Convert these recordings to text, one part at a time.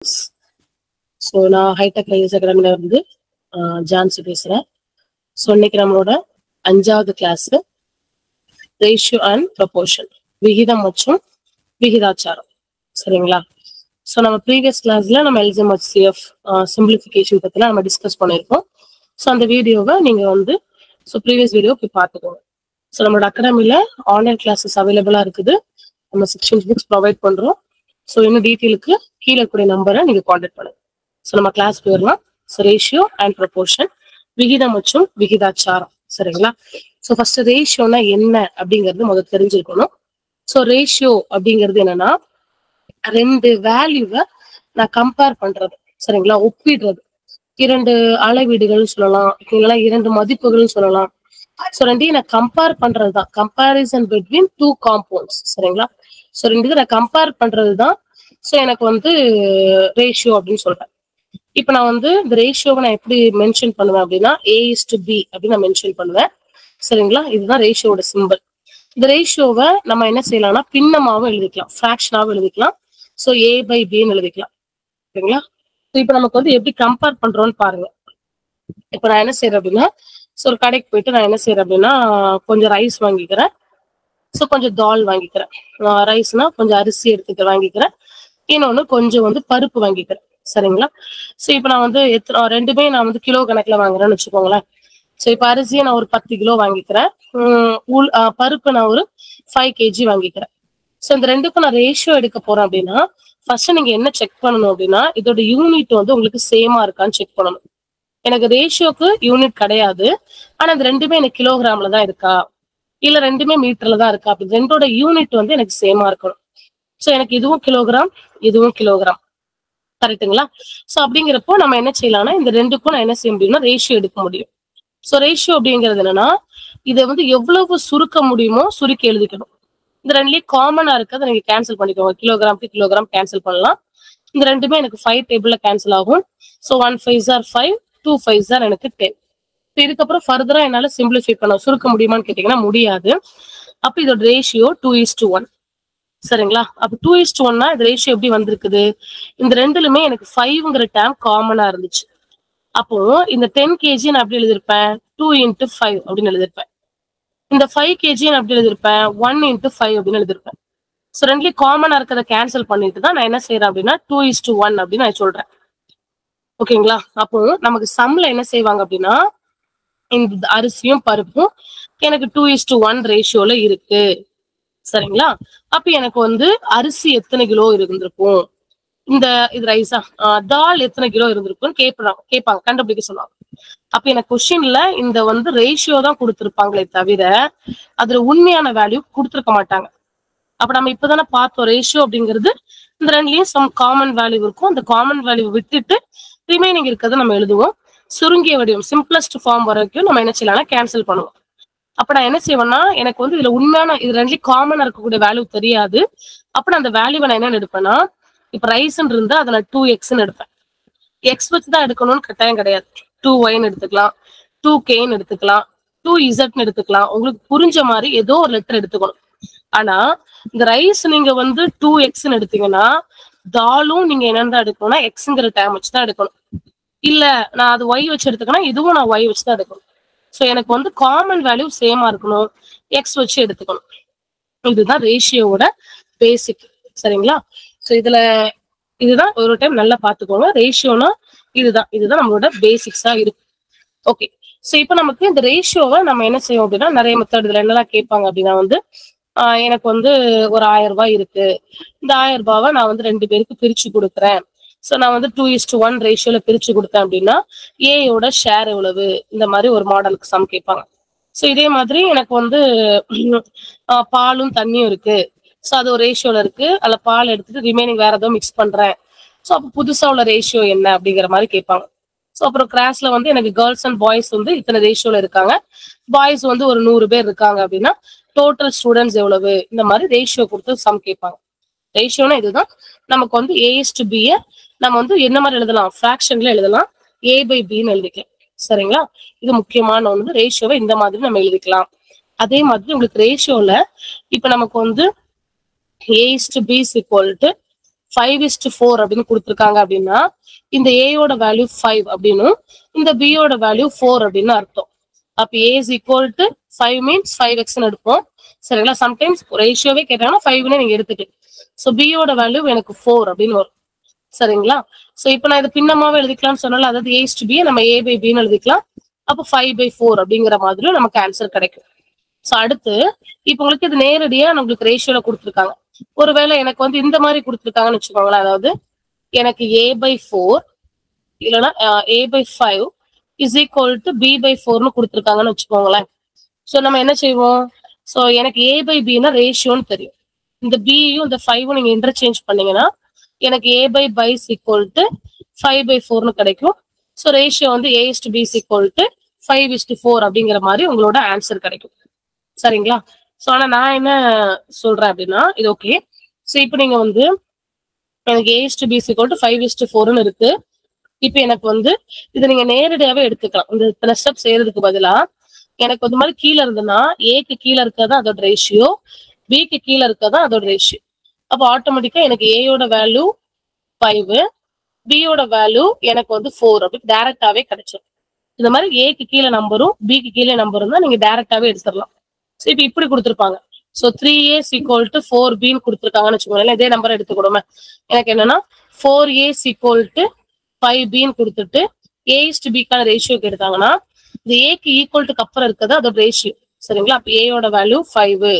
So நான் hitech IS அகாடமில இருந்து ஜான்சி பேசுறேன். ஸோ இன்னைக்கு நம்மளோட 5வது கிளாஸ் ரேஷியோ அண்ட் ப்ரொபோர்ஷன், விகிதம் மற்றும் விகிதாச்சாரம். சரிங்களா? ஸோ நம்ம ப்ரீவியஸ் கிளாஸ்ல நம்ம எல்சிஎம் ஹெச்சிஎஃப் சிம்பிளிஃபிகேஷன் பத்திலாம் நம்ம டிஸ்கஸ் பண்ணியிருக்கோம். ஸோ அந்த வீடியோவை நீங்க ப்ரீவியஸ் வீடியோ போய் பார்த்துக்கோங்க. ஸோ நம்மளோட அகாடமில ஆன்லைன் கிளாஸஸ் அவைலபிளா இருக்குது. நம்ம செக்ஷன் புக்ஸ் ப்ரொவைட் பண்றோம். ஸோ இன்னும் டீட்டெயிலுக்கு கீழே இருக்கக்கூடிய நம்பரை நீங்க கான்டாக்ட் பண்ணுங்க. ஸோ நம்ம கிளாஸ் போயிடலாம். ஸோ ரேஷியோ அண்ட் ப்ரொபோர்ஷன், விகிதம் மற்றும் விகிதாச்சாரம். சரிங்களா? ஸோ ஃபர்ஸ்ட் ரேஷியோனா என்ன அப்படிங்கிறது முதல்ல தெரிஞ்சிருக்கணும். ஸோ ரேஷியோ அப்படிங்கிறது என்னன்னா, ரெண்டு வேல்யூவை நான் கம்பேர் பண்றது. சரிங்களா? ஒப்பிடுறது. இரண்டு அளவீடுகள் சொல்லலாம், இல்லைன்னா இரண்டு மதிப்புகள் சொல்லலாம். ஸோ ரெண்டையும் நான் கம்பேர் பண்றதுதான் கம்பேரிசன் பிட்வீன் டூ காம்பவுண்ட்ஸ். சரிங்களா? ஸோ ரெண்டு நான் கம்பேர் பண்றதுதான் ஸோ எனக்கு ரேஷியோ அப்படின்னு சொல்றேன். இப்ப நான் இந்த ரேஷியோவை நான் எப்படி மென்ஷன் பண்ணுவேன் அப்படின்னா, A:B அப்படின்னு நான் மென்ஷன் பண்ணுவேன். சரிங்களா? இதுதான் ரேஷியோட சிம்பிள். இந்த ரேஷியோவை நம்ம என்ன செய்யலாம்னா பின்னமாவும் எழுதிக்கலாம், ஃபிராக்ஷனாவும் எழுதிக்கலாம். ஸோ A/Bன்னு எழுதிக்கலாம். சரிங்களா? இப்ப நமக்கு எப்படி கம்பேர் பண்றோம்னு பாருங்க. இப்ப நான் என்ன செய்யறேன் அப்படின்னா, ஒரு கடைக்கு போயிட்டு நான் என்ன செய்யறேன் அப்படின்னா, கொஞ்சம் ரைஸ் வாங்கிக்கிறேன். கொஞ்சம் தால் வாங்கிக்கிறேன். ரைஸ்னா கொஞ்சம் அரிசி எடுத்துக்க வாங்கிக்கிறேன். இன்னொன்னு கொஞ்சம் பருப்பு வாங்கிக்கிறேன். சரிங்களா? இப்ப நான் ரெண்டுமே நான் கிலோ கணக்குல வாங்குறேன்னு வச்சுக்கோங்களேன். இப்ப அரிசியை நான் ஒரு 10 கிலோ வாங்கிக்கிறேன். பருப்பு நான் ஒரு 5 kg வாங்கிக்கிறேன். இந்த ரெண்டுக்கும் நான் ரேஷியோ எடுக்க போறேன் அப்படின்னா, ஃபர்ஸ்ட் நீங்க என்ன செக் பண்ணணும் அப்படின்னா, இதோட யூனிட் உங்களுக்கு சேமா இருக்கான்னு செக் பண்ணணும். எனக்கு ரேஷியோக்கு யூனிட் கிடையாது, ஆனா இந்த ரெண்டுமே எனக்கு கிலோகிராம்ல தான் இருக்கா, இல்ல ரெண்டுமே மீட்டர்ல தான் இருக்கா, அப்படி ரெண்டோட யூனிட் எனக்கு சேமா இருக்கணும். எனக்கு இதுவும் கிலோகிராம், இதுவும் கிலோகிராம். கரெக்டுங்களா? அப்படிங்கிறப்போ நம்ம என்ன செய்யலாம்னா, இந்த ரெண்டுக்கும் நான் என்ன செய்ய முடியும்னா ரேஷியோ எடுக்க முடியும். ரேஷியோ அப்படிங்கிறது என்னன்னா, இதை எவ்வளவு சுருக்க முடியுமோ சுருக்கி எழுதிக்கணும். இந்த ரெண்டுலயும் காமனா இருக்கிறத நீங்க கேன்சல் பண்ணிக்கோங்க. கிலோகிராம்க்கு கிலோகிராம் கேன்சல் பண்ணலாம். இந்த ரெண்டுமே எனக்கு 5 டேபிள்ல கேன்சல் ஆகும். 1 5s are 5, 2 5s are எனக்கு 10. இதுக்கப்புறம் ஃபர்தரா என்னால சிம்பிளிஃபை பண்ண சுருக்க முடியுமான்னு கேட்டீங்கன்னா முடியாது. அப்ப இதோட ரேஷியோ 2:1. சரிங்களா? அப்ப 2:1னா இந்த ரேஷியோ எப்படி வந்திருக்குது? இந்த ரெண்டுலுமே எனக்கு 5ங்கிற டேம் காமனா இருந்துச்சு. அப்போ இந்த 10 kg நான் எப்படி எழுதிருப்பேன்? 2 × 5 அப்படின்னு எழுதிருப்பேன். இந்த 5 kg நான் எப்படி எழுதிருப்பேன்? 1 × 5 அப்படின்னு எழுதிருப்பேன். ரெண்டுலயும் காமனா இருக்கிறத கேன்சல் பண்ணிட்டு தான் நான் என்ன செய்யறேன் அப்படின்னா 2:1 அப்படின்னு நான் சொல்றேன். ஓகேங்களா? அப்போ நமக்கு சம்ல என்ன செய்வாங்க அப்படின்னா, இந்த அரிசியும் பருப்பும் எனக்கு 2:1 ரேஷியோல இருக்கு. சரிங்களா? அப்ப எனக்கு அரிசி எத்தனை கிலோ இருந்திருக்கும், இது ரைஸா தால் எத்தனை கிலோ இருந்திருக்கும் கேட்பாங்க, கண்டுபிடிக்க சொல்லுவாங்க. அப்ப எனக்கு கொஸ்டின்ல இந்த ரேஷியோ தான் கொடுத்திருப்பாங்களே தவிர அதுல உண்மையான வேல்யூ கொடுத்திருக்க மாட்டாங்க. அப்ப நம்ம இப்பதானே பார்த்தோம், ரேஷியோ அப்படிங்கிறது இந்த ரெண்டுலயும் சம் காமன் வேல்யூ இருக்கும். அந்த காமன் வேல்யூ விட்டுட்டு ரிமைனிங் இருக்கிறத நம்ம எழுதுவோம். சுருங்கிய வடிவம் சிம்பிளஸ்ட் ஃபார்ம் வரைக்கும் நம்ம என்ன செய்யலாம்னா கேன்சல் பண்ணுவோம். அப்ப நான் என்ன செய்வேன்னா, எனக்கு இதுல உண்மையான இது ரெண்டுலயும் காமனா இருக்கக்கூடிய வேல்யூ தெரியாது. அப்ப நான் அந்த வேல்யூவை நான் என்ன எடுப்பேன்னா, இப்ப ரைஸ்ன்னு இருந்தா அதை நான் 2x எடுப்பேன். எக்ஸ் வச்சுதான் எடுக்கணும்னு கட்டாயம் கிடையாது. 2y எடுத்துக்கலாம், 2k எடுத்துக்கலாம், 2z எடுத்துக்கலாம். உங்களுக்கு புரிஞ்ச மாதிரி ஏதோ ஒரு லெட்டர் எடுத்துக்கணும். ஆனா இந்த ரைஸ் நீங்க 2x எடுத்தீங்கன்னா, தாலும் நீங்க என்னதான் எடுக்கணும்னா எக்ஸ்ங்கிற டேம் வச்சுதான் எடுக்கணும். இல்ல நான் அது y வச்சு எடுத்துக்கணும், இதுவும் நான் y வச்சுதான் எடுக்கணும். எனக்கு காமன் வேல்யூ சேமா இருக்கணும், எக்ஸ் வச்சு எடுத்துக்கணும். இதுதான் ரேஷியோட பேசிக். சரிங்களா? இதுதான் ஒரு டைம் நல்லா பாத்துக்கோங்க. ரேஷியோனா இதுதான் நம்மளோட பேசிக்ஸா இருக்கு. ஓகே. இப்ப நமக்கு இந்த ரேஷியோவை நம்ம என்ன செய்வோம் அப்படின்னா, நிறைய மெத்தட் இதுல என்னெல்லாம் கேட்பாங்க அப்படின்னா, எனக்கு ஒரு 1000 ரூபாய் இருக்கு, இந்த 1000 ரூபாவை நான் 2 பேருக்கு பிரிச்சு கொடுக்குறேன். நான் 2:1 ரேஷியோல பிரிச்சு கொடுத்தேன் அப்படின்னா ஏயோட ஷேர் எவ்வளவு, இந்த மாதிரி ஒரு மாடலுக்கு சம் கேட்பாங்க. இதே மாதிரி எனக்கு பாலும் தண்ணியும் இருக்கு. அது ஒரு ரேஷியோல இருக்கு. அதுல பால் எடுத்துட்டு ரிமைனிங் வேற ஏதோ மிக்ஸ் பண்றேன். அப்ப புதுசா உள்ள ரேஷியோ என்ன அப்படிங்கிற மாதிரி கேட்பாங்க. அப்புறம் கிளாஸ்ல எனக்கு கேர்ள்ஸ் அண்ட் பாய்ஸ் இத்தனை ரேஷியோல இருக்காங்க. பாய்ஸ் ஒரு 100 பேர் இருக்காங்க அப்படின்னா டோட்டல் ஸ்டூடெண்ட்ஸ் எவ்வளவு, இந்த மாதிரி ரேஷியோ கொடுத்து சம் கேட்பாங்க. ரேஷியோனா இதுதான். நமக்கு A:B நம்ம என்ன மாதிரி எழுதலாம், ஃபிராக்ஷன்ல எழுதலாம், A/Bன்னு எழுதிக்கலாம். சரிங்களா? இது முக்கியமான ஒன்று. ரேஷியோவை இந்த மாதிரி நம்ம எழுதிக்கலாம். அதே மாதிரி உங்களுக்கு ரேஷியோல இப்ப நமக்கு A:B = 5:4 அப்படின்னு கொடுத்துருக்காங்க அப்படின்னா இந்த ஏயோட வேல்யூ 5 அப்படின்னும் இந்த பியோட வேல்யூ 4 அப்படின்னு அர்த்தம். அப்ப A is equal to 5 means 5x எடுப்போம். சரிங்களா? சம்டைம்ஸ் ரேஷியோவே கேட்டாங்கன்னா 5ன்னு நீங்க எடுத்துக்கலாம். ஸோ பியோட வேல்யூ எனக்கு 4 அப்படின்னு வரும். சரிங்களா? சோ இப்போ நான் இதை பின்னமாவே எழுதிக்கலாம்னு சொன்னால, அதாவது ஏ டு பி நம்ம ஏ பை பின்னு எழுதிக்கலாம். அப்போ 5/4 அப்படிங்கிற மாதிரி நமக்கு ஆன்சர் கிடைக்கும். சோ அடுத்து இப்போ உங்களுக்கு இது நேரடியா நம்மளுக்கு ரேஷியோல கொடுத்துருக்காங்க. ஒருவேளை எனக்கு வந்து இந்த மாதிரி கொடுத்துருக்காங்கன்னு வச்சுக்கோங்களேன். அதாவது எனக்கு a/4 இல்லைன்னா a/5 இஸ் ஈக்குவல் டு b/4ன்னு கொடுத்துருக்காங்கன்னு வச்சுக்கோங்களேன். சோ நம்ம என்ன செய்வோம்? சோ எனக்கு a/bனா ரேஷியோன்னு தெரியும். இந்த b-யும் இந்த 5-ம் நீங்க இன்டர்சேஞ்ச் பண்ணீங்கன்னா எனக்கு a/b இஸ் ஈக்குவல் டு 5/4ன்னு கிடைக்கும். ஸோ ரேஷியோ வந்து a/b இஸ் ஈக்குவல் டு 5:4 அப்படிங்கிற மாதிரி உங்களோட ஆன்சர் கிடைக்கும். சரிங்களா? ஸோ ஆனா நான் என்ன சொல்றேன் அப்படின்னா இது ஓகே. ஸோ இப்போ நீங்க வந்து எனக்கு a/b இஸ் ஈக்குவல் டு 5:4ன்னு இருக்கு. இப்போ எனக்கு வந்து இதை நீங்க நேரடியாவே எடுத்துக்கலாம். இந்த இத்தனை ஸ்டெப் செய்யறதுக்கு பதிலா எனக்கு வந்து மாதிரி கீழே இருந்ததுன்னா ஏக்கு கீழே இருக்கிறதா அதோட ரேஷியோ, பிக்கு கீழே இருக்கிறதா அதோட ரேஷியோ. அப்போ ஆட்டோமேட்டிக்கா எனக்கு ஏயோட வேல்யூ 5, பியோட வேல்யூ எனக்கு வந்து 4 அப்படி டைரக்டாவே கிடைச்சிடும். இந்த மாதிரி ஏக்கு கீழே நம்பரும் பிக்கு கீழே நம்பரும் தான் நீங்க டைரக்டாவே எடுத்துடலாம். ஸோ இப்போ இப்படி கொடுத்துருப்பாங்க. ஸோ 3a ஈக்குவல் டு 4bன்னு கொடுத்துருக்காங்கன்னு வச்சுக்கோங்களேன். இதே நம்பர் எடுத்துக்கூடமே எனக்கு என்னன்னா 4a ஈக்குவல் டு 5bன்னு கொடுத்துட்டு a/bக்கான ரேஷியோ எடுத்தாங்கன்னா இந்த ஏக்கு ஈக்குவல் டுக்கு அப்புறம் இருக்கிறது அதோட ரேஷியோ. சரிங்களா? அப்ப ஏயோட வேல்யூ 5.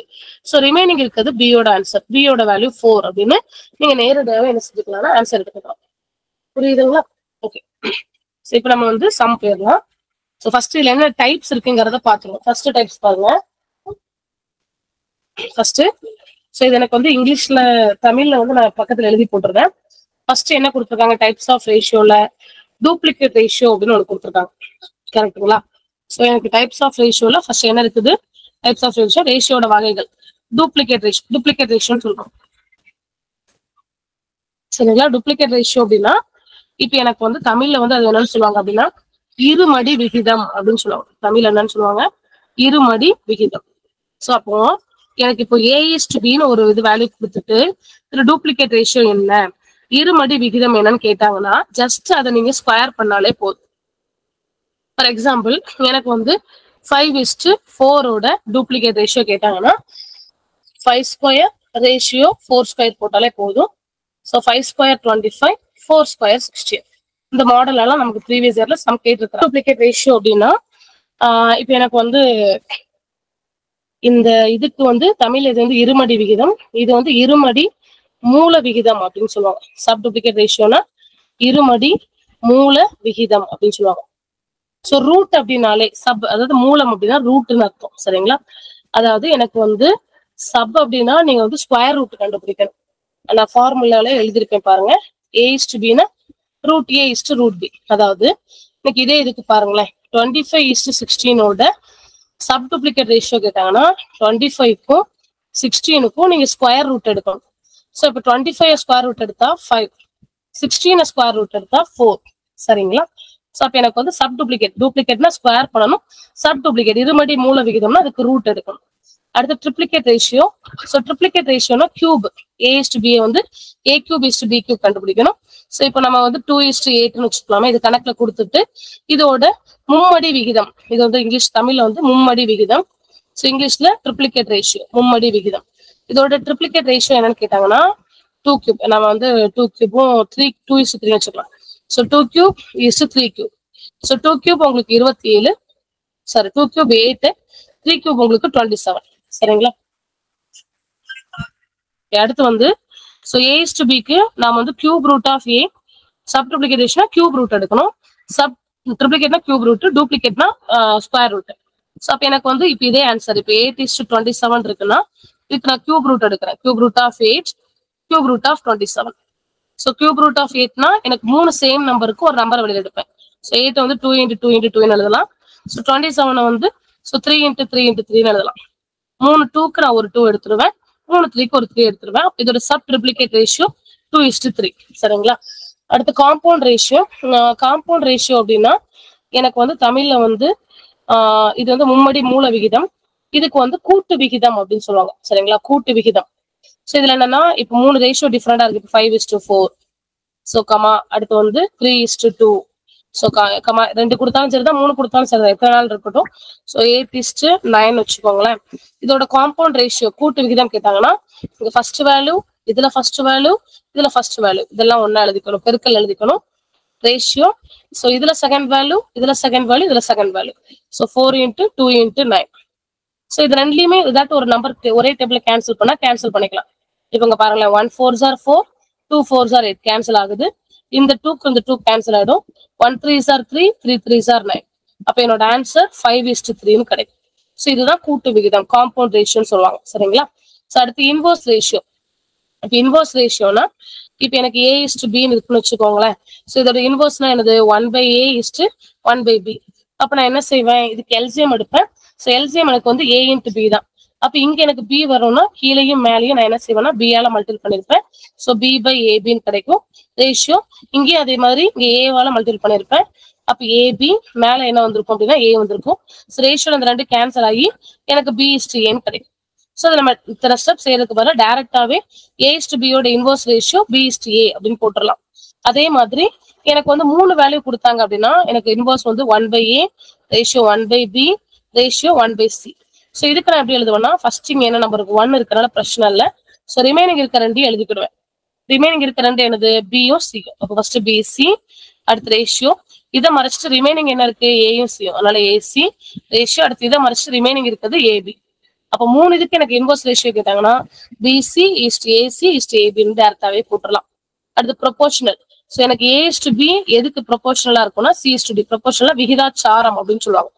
ஸோ ரிமைனிங் இருக்கிறது பியோட ஆன்சர். பியோட வேல்யூ 4 அப்படின்னு நீங்க நேரடியாவே என்ன செஞ்சுக்கலாம்னா ஆன்சர் எடுத்துக்கலாம். புரியுதுங்களா? ஓகே. ஸோ இப்போ நம்ம வந்து சம் போயிடலாம். ஸோ ஃபர்ஸ்ட் இதுல என்ன டைப்ஸ் இருக்குங்கிறத பாத்துருவோம். ஃபர்ஸ்ட் டைப்ஸ் பாருங்க. ஃபர்ஸ்ட் ஸோ இது எனக்கு வந்து இங்கிலீஷ்ல தமிழ்ல வந்து நான் பக்கத்துல எழுதி போட்டிருக்கேன். ஃபர்ஸ்ட் என்ன கொடுத்துருக்காங்க? டைப்ஸ் ஆஃப் ரேஷியோல டூப்ளிகேட் ரேஷியோ அப்படின்னு ஒன்று கொடுத்துருக்காங்க. கரெக்டுங்களா? ஸோ எனக்கு டைப்ஸ் ஆஃப் ரேஷியோல ஃபர்ஸ்ட் என்ன இருக்குது? டைப்ஸ் ஆஃப் ரேஷியோ, ரேஷியோட வகைகள். டூப்ளிகேட் ரேஷியோன்னு சொல்றோம். சரிங்களா? டூப்ளிகேட் ரேஷியோ அப்படின்னா இப்ப எனக்கு வந்து தமிழ்ல வந்து அது என்னன்னு சொல்லுவாங்க அப்படின்னா இருமடி விகிதம் அப்படின்னு சொல்லுவாங்க. தமிழ்ல என்னன்னு சொல்லுவாங்க? இருமடி விகிதம். ஸோ அப்போ எனக்கு இப்போ a/bன்னு ஒரு இது வேல்யூ கொடுத்துட்டு இதுல டூப்ளிகேட் ரேஷியோ என்ன, இருமடி விகிதம் என்னன்னு கேட்டாங்கன்னா ஜஸ்ட் அதை நீங்க ஸ்கொயர் பண்ணாலே போதும். ஃபார் எக்ஸாம்பிள் எனக்கு வந்து 5:4ஓட டூப்ளிகேட் ரேஷியோ கேட்டாங்கன்னா 5² ரேஷியோ 4² போட்டாலே போதும். ஸோ 5² 25, 4² 60. இந்த மாடல் எல்லாம் நமக்கு ப்ரீவியஸ் இயர்ல சம் கேட்டிருக்காங்க. டூப்ளிகேட் ரேஷியோ அப்படின்னா இப்போ எனக்கு வந்து இந்த இதுக்கு வந்து தமிழ் இது வந்து இருமடி விகிதம், இது வந்து இருமடி மூல விகிதம் அப்படின்னு சொல்லுவாங்க. சப் டூப்ளிகேட் ரேஷியோனா இருமடி மூல விகிதம் அப்படின்னு சொல்லுவாங்க. ஸோ ரூட் அப்படின்னாலே சப், அதாவது மூலம் அப்படின்னா ரூட்னு அர்த்தம். சரிங்களா? அதாவது எனக்கு வந்து சப் அப்படின்னா நீங்க வந்து ஸ்கொயர் ரூட் கண்டுபிடிக்கணும். நான் ஃபார்முலால எழுதியிருப்பேன் பாருங்க. a/bனா ரூட் a/√b. அதாவது இன்னைக்கு இதே இதுக்கு பாருங்களேன், 25:16ஓட சப் டூப்ளிகேட் ரேஷியோ கேட்டாங்கன்னா 25க்கும் 16க்கும் நீங்க ஸ்கொயர் ரூட் எடுக்கணும். ஸோ இப்போ 25 ஸ்கொயர் ரூட் எடுத்தா 5, 16 ஸ்கொயர் ரூட் எடுத்தா 4. சரிங்களா? ஸோ அப்போ எனக்கு வந்து சப் டூப்ளிகேட்னா ஸ்கொயர் பண்ணணும். சப் டூப்ளிகேட் இருமடி மூல விகிதம்னா அதுக்கு ரூட் எடுக்கணும். அடுத்து ட்ரிப்ளிகேட் ரேஷியோ. ஸோ ட்ரிப்ளிகேட் ரேஷியோனா கியூப், a/b வந்து a³ கண்டுபிடிக்கணும். ஸோ இப்போ நம்ம வந்து 2:8ன்னு வச்சுக்கலாமே. இது கணக்குல கொடுத்துட்டு இதோட மும்மடி விகிதம், இது வந்து இங்கிலீஷ் தமிழ்ல வந்து மும்மடி விகிதம். ஸோ இங்கிலீஷ்ல ட்ரிப்ளிகேட் ரேஷியோ, மும்மடி விகிதம். இதோட ட்ரிப்ளிகேட் ரேஷியோ என்னன்னு கேட்டாங்கன்னா 2³ நம்ம வந்து 2³ 2:3 வச்சுக்கலாம். ஸோ 2³ 3³. ஸோ 2³ உங்களுக்கு 27, சாரி 2³ 8, 3³ உங்களுக்கு 27. சரிங்களா? அடுத்து வந்து ஸோ a/bக்கு நாம வந்து cube root of a, sub டூப்ளிகேட்னா கியூப் ரூட் எடுக்கணும். சப் ட்ரிப்ளிகேட்னா கியூப் ரூட், டூப்ளிகேட்னா ஸ்கொயர் ரூட். ஸோ அப்போ எனக்கு வந்து இப்போ இதே ஆன்சர். இப்போ 8:27 இருக்குன்னா இதுக்கு நான் கியூப் ரூட் எடுக்கிறேன். Cube root of 8, cube root of 27. So cube root of 8னா எனக்கு 3 சேம் நம்பருக்கு ஒரு நம்பரை வெளியில எடுப்பேன். ஸோ 8 வந்து 2 × 2 × 2 எழுதலாம். ஸோ 27 வந்து 3 × 3 × 3 எழுதலாம். 3 2க்கு நான் ஒரு 2 எடுத்துருவேன், 3 3க்கு ஒரு 3 எடுத்துருவேன். இதோட சப் ட்ரிப்ளிகேட் ரேஷியோ 2:3. சரிங்களா? அடுத்து காம்பவுண்ட் ரேஷியோ. காம்பவுண்ட் ரேஷியோ அப்படின்னா எனக்கு வந்து தமிழ்ல வந்து இது வந்து மும்மடி மூல விகிதம். இதுக்கு வந்து கூட்டு விகிதம் அப்படின்னு சொல்லுவாங்க. சரிங்களா? கூட்டு விகிதம். ஸோ இதுல என்னன்னா இப்போ 3 ரேஷியோ டிஃப்ரெண்டா இருக்கு. இப்போ 5:4. ஸோ கமா அடுத்து வந்து 3:2. ஸோ கமா 2 கொடுத்தாலும் சரிதான், 3 கொடுத்தாலும் சரிதான், எத்தனை நாள் இருக்கட்டும். ஸோ 8:9 வச்சுக்கோங்களேன். இதோட காம்பவுண்ட் ரேஷியோ கூட்டு விகிதம் கேட்டாங்கன்னா இங்க ஃபர்ஸ்ட் வேல்யூ, இதுல ஃபர்ஸ்ட் வேல்யூ, இதுல ஃபர்ஸ்ட் வேல்யூ, இதெல்லாம் ஒண்ணா எழுதிக்கணும், பெருக்கல் எழுதிக்கணும். ரேஷியோ, ஸோ இதுல செகண்ட் வேல்யூ, இதுல செகண்ட் வேல்யூ, இதுல செகண்ட் வேல்யூ. ஸோ 4 × 2 × 9. ஸோ இது ரெண்டுலயுமே இதாட்டு ஒரு நம்பர் ஒரே டேபிள்ல கேன்சல் பண்ணா கேன்சல் பண்ணிக்கலாம். இப்போ இங்க பாருங்களேன், 1 4s are 4, 2 4s are 8 cancel ஆகுது. இந்த 2க்கு இந்த 2 கேன்சல் ஆயிடும். 1 3s are 3, 3 3s are 9. அப்ப என்னோட ஆன்சர் 5:3 கிடைக்கும். ஸோ இதுதான் கூட்டு விகிதம், காம்பவுண்ட் ரேஷியோன்னு சொல்லுவாங்க. சரிங்களா? ஸோ அடுத்து இன்வர்ஸ் ரேஷியோ. இப்போ இன்வர்ஸ் ரேஷியோனா இப்போ எனக்கு A:B இருக்குன்னு வச்சுக்கோங்களேன். ஸோ இதோட இன்வர்ஸ்னா என்னது? 1/A:1/B. அப்ப நான் என்ன செய்வேன்? இதுக்கு எல்சிஎம் எடுப்பேன். ஸோ எல்சிஎம் எனக்கு வந்து A × B தான். அப்ப இங்க எனக்கு B வரும்னா கீழையும் மேலையும் நான் என்ன செய்வேன்னா B ஆல மல்டிபிள் பண்ணிருப்பேன். ஸோ B/AB கிடைக்கும். ரேஷியோ இங்கேயும் அதே மாதிரி இங்க A மல்டிபிள் பண்ணிருப்பேன். அப்ப AB மேல என்ன வந்திருக்கும் அப்படின்னா A வந்திருக்கும். ஸோ ரேஷியோ அந்த ரெண்டு கேன்சல் ஆகி எனக்கு B:A கிடைக்கும். ஸோ அதை நம்ம இத்தனை ஸ்டெப் செய்யறதுக்கு பதிலாக டைரக்டாவே A:B இன்வர்ஸ் ரேஷியோ B:A அப்படின்னு போட்டுடலாம். அதே மாதிரி எனக்கு வந்து 3 வேல்யூ கொடுத்தாங்க அப்படின்னா எனக்கு இன்வர்ஸ் வந்து 1/A, ratio 1/B, ratio 1/C. So இதுக்கு நான் எப்படி எழுதுவேன்னா ஃபர்ஸ்ட் இங்க என்ன நம்பருக்கு 1 இருக்கிறனால பிரச்சனை இல்லை. ஸோ ரிமைனிங் இருக்க ரெண்டையும் எழுதிக்கிடுவேன். ரிமைனிங் இருக்க ரெண்டு என்னது? B-யும் C-யும். அப்போ ஃபர்ஸ்ட் BC, அடுத்து ரேஷியோ, இதை மறைச்சிட்டு ரிமைனிங் என்ன இருக்கு? A-யும் C-யும். அதனால AC, ரேஷியோ, அடுத்து இதை மறைச்சிட்டு ரிமைனிங் இருக்கிறது AB. அப்போ 3 இதுக்கு எனக்கு இன்வர்ஸ் ரேஷியோ கேட்டாங்கன்னா BC:AC:AB டேரக்டாவே போட்டுடலாம். அடுத்து ப்ரொபோர்ஷனல். ஸோ எனக்கு A:B எதுக்கு ப்ரொபோர்ஷனலா இருக்கும்னா C:D, ப்ரொபோர்ஷனலா விகிதாச்சாரம் அப்படின்னு சொல்லுவாங்க.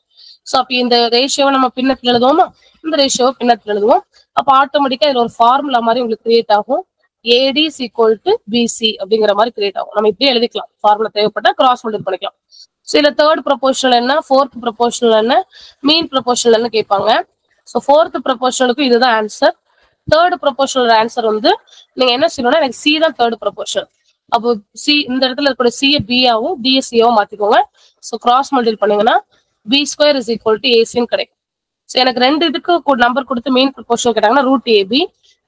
ஸோ அப்ப இந்த ரேஷியோவை நம்ம பின்னத்தில் எழுதுவோமா? இந்த ரேஷியோவை பின்னத்தில் எழுதுவோம். அப்ப ஆட்டோமேட்டிக்கா இதுல ஒரு ஃபார்முலா மாதிரி உங்களுக்கு கிரியேட் ஆகும். AD = BC அப்படிங்கிற மாதிரி கிரியேட் ஆகும். நம்ம இப்படியே எழுதிக்கலாம். ஃபார்முலா தேவைப்பட்டா கிராஸ் மல்டிபிள் பண்ணிக்கலாம். ஸோ இதுல தேர்ட் ப்ரொபோர்ஷனல் என்ன, ஃபோர்த் ப்ரொபோர்ஷனல் என்ன, மீன் ப்ரொபோர்ஷனல் என்ன கேட்பாங்க. ஸோ ஃபோர்த் ப்ரொபோர்ஷனலுக்கு இதுதான் ஆன்சர். தேர்ட் ப்ரொபோர்ஷனல் ஆன்சர் வந்து நீங்க என்ன செய்யணும்னா எனக்கு C தான் தேர்ட் ப்ரொபோர்ஷனல். அப்போ C இந்த இடத்துல இருக்கிற C B-ஆவும் D-C-ஆவும் மாத்திக்கோங்க. ஸோ கிராஸ் மல்டிபிள் பண்ணீங்கன்னா B² = AC கிடைக்கும். ஸோ எனக்கு ரெண்டு இதுக்கு நம்பர் கொடுத்து மெயின் ப்ரொபோர்ஷனல் கேட்டாங்கன்னா √AB.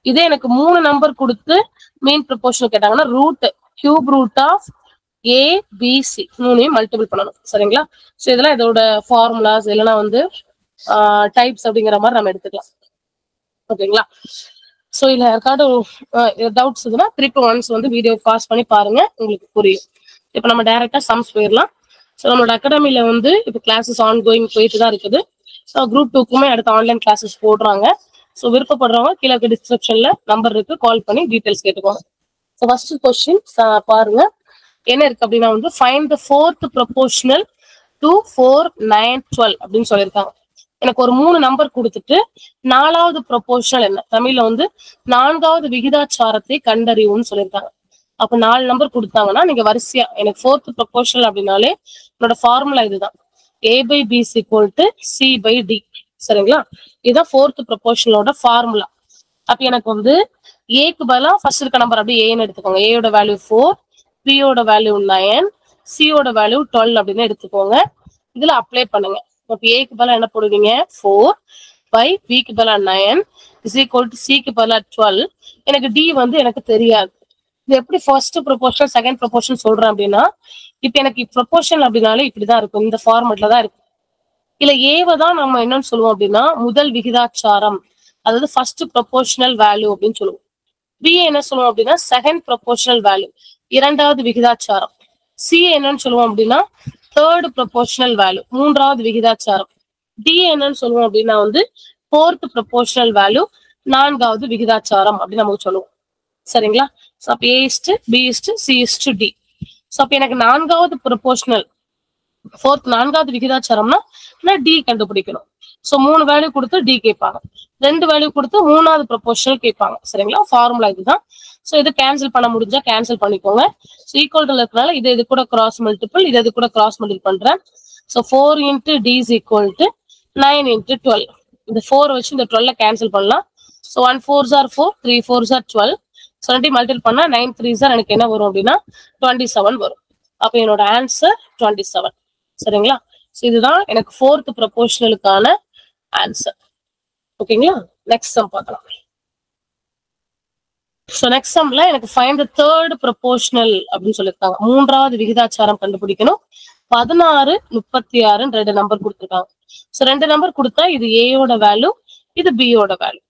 இதே எனக்கு 3 நம்பர் கொடுத்து மெயின் ப்ரொபோர்ஷனல் கேட்டாங்கன்னா √³ ABC 3ஐயும் மல்டிபிள் பண்ணணும். சரிங்களா? ஸோ இதெல்லாம் இதோட ஃபார்முலாஸ் இல்லைன்னா வந்து டைப்ஸ் அப்படிங்கிற மாதிரி நம்ம எடுத்துக்கலாம். ஓகேங்களா? ஸோ இதுல யாருக்காவது டவுட்ஸ் இருக்குன்னா 3 once வந்து வீடியோ பாஸ் பண்ணி பாருங்க, உங்களுக்கு புரியும். இப்போ நம்ம டைரக்டா சம்ஸ் போயிடலாம். ஸோ நம்மளோட அகாடமில வந்து இப்போ கிளாஸஸ் ஆன்கோயிங் போயிட்டு தான் இருக்குது. ஸோ குரூப் 2க்குமே அடுத்த ஆன்லைன் கிளாஸஸ் போடுறாங்க. ஸோ விருப்பப்படுறவங்க கீழே இருக்க டிஸ்கிரிப்ஷன்ல நம்பர் இருக்கு, கால் பண்ணி டீடைல்ஸ் கேட்டுக்கோங்க. ஸோ ஃபர்ஸ்ட் கொஸ்டின் பாருங்க என்ன இருக்கு அப்படின்னா வந்து find the fourth proportional to 4 9 12 அப்படின்னு சொல்லியிருக்காங்க. எனக்கு ஒரு 3 நம்பர் கொடுத்துட்டு 4வது ப்ரொபோர்ஷனல் என்ன, தமிழ்ல வந்து 4வது விகிதாச்சாரத்தை கண்டறிவுன்னு சொல்லியிருக்காங்க. அப்ப 4 நம்பர் கொடுத்தாங்கன்னா நீங்க வரிசையா எனக்கு ஃபோர்த் ப்ரொபோர்ஷனல் அப்படின்னாலே என்னோட ஃபார்முலா இதுதான், A/B = C/D. சரிங்களா? இதுதான் ஃபோர்த் ப்ரொபோர்ஷனலோட ஃபார்முலா. அப்ப எனக்கு வந்து ஏக்கு பதிலா ஃபர்ஸ்ட் இருக்க நம்பர் அப்படியே ஏன்னு எடுத்துக்கோங்க. ஏயோட வேல்யூ 4, பியோட வேல்யூ 9, சியோட வேல்யூ 12 அப்படின்னு எடுத்துக்கோங்க. இதுல அப்ளை பண்ணுங்க. அப்ப ஏக்கு பதிலா என்ன போடுவீங்க? 4 பிக்கு பதிலா 9 = சிக்கு பதிலா 12. எனக்கு டி வந்து எனக்கு தெரியாது. இது எப்படி ஃபர்ஸ்ட் ப்ரொபோர்ஷன் செகண்ட் ப்ரொபோர்ஷன் சொல்றேன் அப்படின்னா, இப்ப எனக்கு ப்ரொபோர்ஷன் அப்படின்னாலே இப்படிதான் இருக்கும், இந்த ஃபார்மேட்ல தான் இருக்கும். இல்ல ஏவை தான் நம்ம என்னன்னு சொல்லுவோம் அப்படின்னா முதல் விகிதாச்சாரம், அதாவது ஃபர்ஸ்ட் ப்ரொபோர்ஷனல் வேல்யூ அப்படின்னு சொல்லுவோம். பி என்ன சொல்லுவோம் அப்படின்னா செகண்ட் ப்ரொபோர்ஷனல் வேல்யூ, இரண்டாவது விகிதாச்சாரம். சி என்னன்னு சொல்லுவோம் அப்படின்னா தேர்ட் ப்ரொபோர்ஷனல் வேல்யூ, மூன்றாவது விகிதாச்சாரம். டி என்னன்னு சொல்லுவோம் அப்படின்னா வந்து ஃபோர்த் ப்ரொபோர்ஷனல் வேல்யூ, நான்காவது விகிதாச்சாரம் அப்படின்னு நமக்கு சொல்லுவோம். சரிங்களா? ஸோ அப்ப A:B:C:D. ஸோ அப்ப எனக்கு நான்காவது ப்ரொபோர்ஷனல் நான்காவது விகிதாச்சாரம்னா நான் டி கண்டுபிடிக்கணும். ஸோ 3 வேல்யூ கொடுத்து டி கேட்பாங்க, 2 வேல்யூ கொடுத்து 3வது ப்ரொபோர்ஷனல் கேட்பாங்க. சரிங்களா? ஃபார்முலா இதுதான். ஸோ இது கேன்சல் பண்ண முடிஞ்சா கேன்சல் பண்ணிக்கோங்க. ஸோ ஈக்குவல் இருக்கனால இது கூட கிராஸ் மல்டிபிள், இது கூட கிராஸ் மல்டிபிள் பண்றேன். So 4 × D = 9 × 12. இந்த 4 வச்சு இந்த 12 கேன்சல் பண்ணலாம். So 1 4s are 4, 3 4s are 12. So 2 multiple பண்ணா 9 3s எனக்கு என்ன வரும் அப்படின்னா 27 வரும். அப்ப என்னோட ஆன்சர் 27. சரிங்களா? ஸோ இதுதான் எனக்கு ஃபோர்த் ப்ரொபோர்ஷனலுக்கான ஆன்சர். ஓகேங்களா? நெக்ஸ்ட் சம் பார்க்கலாம். So next sumல எனக்கு find the third proportional அப்படின்னு சொல்லிருக்காங்க. மூன்றாவது விகிதாச்சாரம் கண்டுபிடிக்கணும். 16 36 ரெண்டு நம்பர் கொடுத்திருக்காங்க. சோ ரெண்டு நம்பர் கொடுத்தா இது A யோட வேல்யூ, இது B யோட வேல்யூ.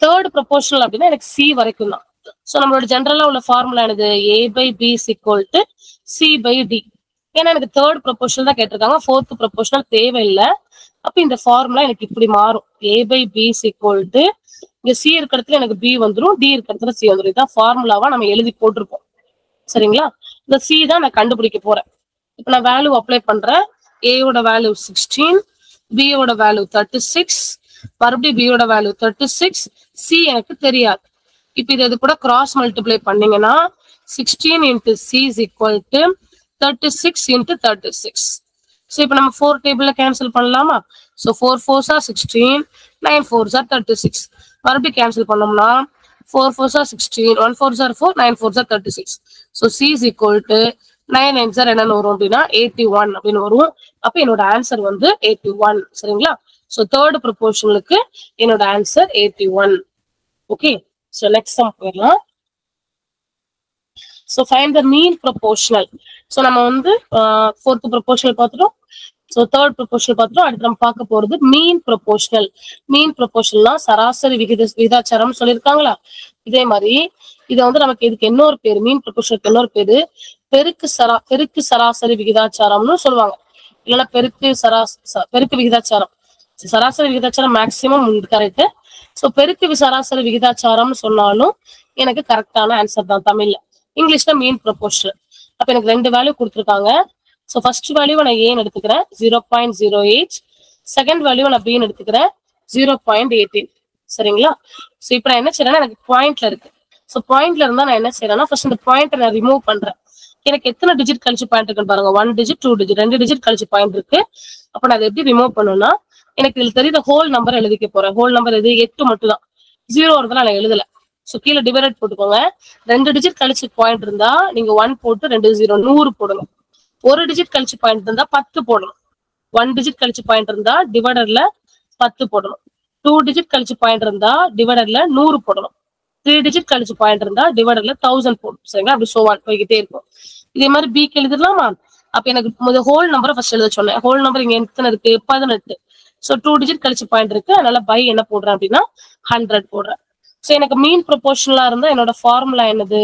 தேர்ட் ப்ரொபோர்ஷனல் அப்படின்னா எனக்கு C வரைக்கும் தான். சோ நம்மளோட ஜெனரலா உள்ள ஃபார்முலா என்னது? A by B is equal to C by D. ஏன்னா எனக்கு தேர்ட் ப்ரொபோர்ஷனல் தான் கேட்டிருக்காங்க, ஃபோர்த் ப்ரொபோர்ஷனல் தேவையில்லை. அப்ப இந்த ஃபார்முலா எனக்கு இப்படி மாறும். A by B is equal to இங்க C இருக்க இடத்துல எனக்கு B வந்துடும், D இருக்க இடத்துல C வந்துடும். இதான் ஃபார்முலாவா நம்ம எழுதி போட்டிருப்போம். சரிங்களா? இந்த C தான் நான் கண்டுபிடிக்க போறேன். இப்ப நான் வேல்யூ அப்ளை பண்றேன். A யோட வேல்யூ 16, B யோட வேல்யூ 36, மறுபடியும் B யோட வேல்யூ 36, C எனக்கு தெரியாது. இப்ப இது கூட கிராஸ் மல்டிப்ளை பண்ணீங்கன்னா 16 into C is equal to 36 into 36. So இப்ப நம்ம 4 டேபிள்ல கேன்சல் பண்ணலாமா? So 4 4s are 16, 9 4s are 36. மறுபடியும் கேன்சல் பண்ணோம்னா 4 4s are 16, 1 4s are 4, 9 4s are 36. So C is equal to 9 9s are என்னன்னு வரும் அப்படின்னா 81 அப்படின்னு வரும். அப்ப என்னோட ஆன்சர் வந்து 81. சரிங்களா? So third proportionalக்கு என்னோட answer 81. Okay. So next sum போயிடலாம். So find the mean proportional. So நம்ம வந்து fourth proportional பார்த்துட்டோம். So third proportional பார்த்துட்டோம். அடுத்து நம்ம பார்க்க போறது mean proportional. Mean proportionalனா சராசரி விகிதாச்சாரம் சொல்லியிருக்காங்களா? இதே மாதிரி இதை வந்து நமக்கு இதுக்கு இன்னொரு பேரு, மீன் ப்ரொபோர்ஷனுக்கு இன்னொரு பேரு பெருக்கு சராசரி விகிதாச்சாரம்னு சொல்லுவாங்க. இல்லைன்னா பெருக்கு விகிதாச்சாரம். சராசரி விகிதாச்சாரம் மேக்சிமம் கரெக்ட். சோ பெருக்கு சராசரி விகிதாச்சாரம்னு சொன்னாலும் எனக்கு கரெக்டான ஆன்சர் தான் தமிழ்ல. இங்கிலீஷ்ல மீன் ப்ரொபோர்ஷனல். அப்ப எனக்கு ரெண்டு வேல்யூ கொடுத்துருக்காங்க. சோ ஃபர்ஸ்ட் வேல்யூ நான் ஏன்னு எடுத்துக்கிறேன் 0.08, செகண்ட் வேல்யூ நான் பின்னு எடுத்துக்கிறேன் 0.18. சரிங்களா? சோ இப்ப நான் என்ன செய்யறேன்னா எனக்கு பாயிண்ட்ல இருக்கு. சோ பாயிண்ட்ல இருந்தா நான் என்ன செய்யறேன்னா ஃபர்ஸ்ட் இந்த பாயிண்ட் நான் ரிமூவ் பண்றேன். எனக்கு எத்தனை டிஜிட் கழிச்சு பாயிண்ட் இருக்குன்னு பாருங்க. 1 digit 2 digit 2 டிஜிட் கழிச்சு பாயிண்ட் இருக்கு. அப்ப நான் அதை எப்படி ரிமூவ் பண்ணணும்னா எனக்கு இதுல தெரியுத ஹோல் நம்பர் எழுதிக்க போறேன். ஹோல் நம்பர் எது? 8 மட்டும் தான். 0 இருந்தா நான் எழுதல. சோ கீழே டிவைட் போட்டுக்கோங்க. 2 டிஜிட் கழிச்சு பாயிண்ட் இருந்தா நீங்க 1 போட்டு 2 0 100 போடுங்க. 1 டிஜிட் கழிச்சு பாயிண்ட் இருந்தா 10 போடணும். 1 டிஜிட் கழிச்சு பாயிண்ட் இருந்தா டிவைடர்ல 10 போடணும். 2 டிஜிட் கழிச்சு பாயிண்ட் இருந்தா டிவைடர்ல 100 போடணும். 3 டிஜிட் கழிச்சு பாயிண்ட் இருந்தா டிவைடர்ல 1000 போடணும். சரிங்களா? அப்படி சோ ஆன் போய்கிட்டே இருக்கும். இதே மாதிரி பிக்கு எழுதிடலாமா? அப்ப எனக்கு ஹோல் நம்பரை ஃபர்ஸ்ட் எழுத சொன்னேன். ஹோல் நம்பர் இங்க எத்தனை இருக்கு? 18. சோ 2 டிஜிட் கழிச்சு பாயிண்ட் இருக்கு. அதனால பை என்ன போடுறேன் அப்படின்னா 100 போடுறேன். சோ எனக்கு மீன் ப்ரொபோர்ஷனலா இருந்தா என்னோட ஃபார்முலா என்னது?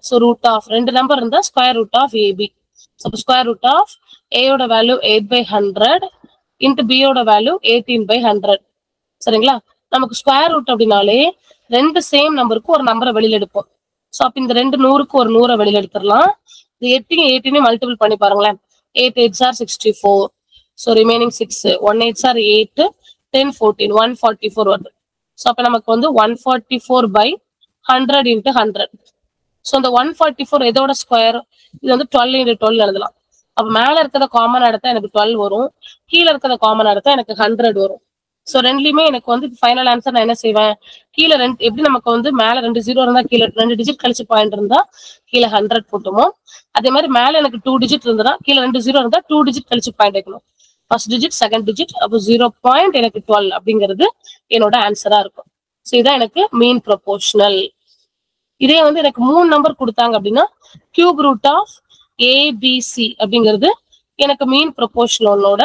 சோ ரூட் ஆஃப் ரெண்டு நம்பர் இருந்தா square root of AB. So square root of ஏயோட வேல்யூ 8/100 இன்டு பியோட வேல்யூ 18/100. சரிங்களா? நமக்கு ஸ்கொயர் ரூட் அப்படின்னாலே ரெண்டு சேம் நம்பருக்கு ஒரு நம்பரை வெளியில எடுப்போம். சோ அப்ப இந்த ரெண்டு 100க்கு ஒரு 100 வெளியில எடுத்துடலாம். இது 18 மல்டிபிள் பண்ணி பாருங்களேன். 8 8s are 64. So remaining 6, 1 8s are 8, 10 14, 144 வருது. சோ அப்ப நமக்கு வந்து 144/100 into 100. சோ இந்த 144 எதோட ஸ்கொயர்? இது வந்து 12 into 12 எழுதலாம். அப்ப மேல இருக்கிறத காமன் எடுத்தா எனக்கு 12 வரும், கீழே இருக்கிறத காமன் எடுத்தா எனக்கு 100 வரும். சோ ரெண்டுலயுமே எனக்கு வந்து ஃபைனல் ஆன்சர் நான் என்ன செய்வேன்? கீழே ரெண்டு எப்படி நமக்கு வந்து மேல 2 0 இருந்தா கீழே 2 டிஜிட் கழிச்சு பாயிண்ட் இருந்தா கீழே 100 போட்டுமோ, அதே மாதிரி மேல எனக்கு 2 டிஜிட் இருந்தா கீழே 2 0 இருந்தா 2 டிஜிட் கழிச்சு பாயிண்ட் வைக்கணும். ஃபர்ஸ்ட் டிஜிட் செகண்ட் டிஜிட், அப்போ 0. எனக்கு 12 அப்படிங்கிறது என்னோட ஆன்சரா இருக்கும். சோ இதான் எனக்கு மீன் ப்ரொபோர்ஷனல். இதே வந்து எனக்கு 3 நம்பர் கொடுத்தாங்க அப்படின்னா கியூப் ரூட் ஆஃப் ஏபிசி அப்படிங்கிறது எனக்கு மீன் ப்ரொபோர்ஷனலோட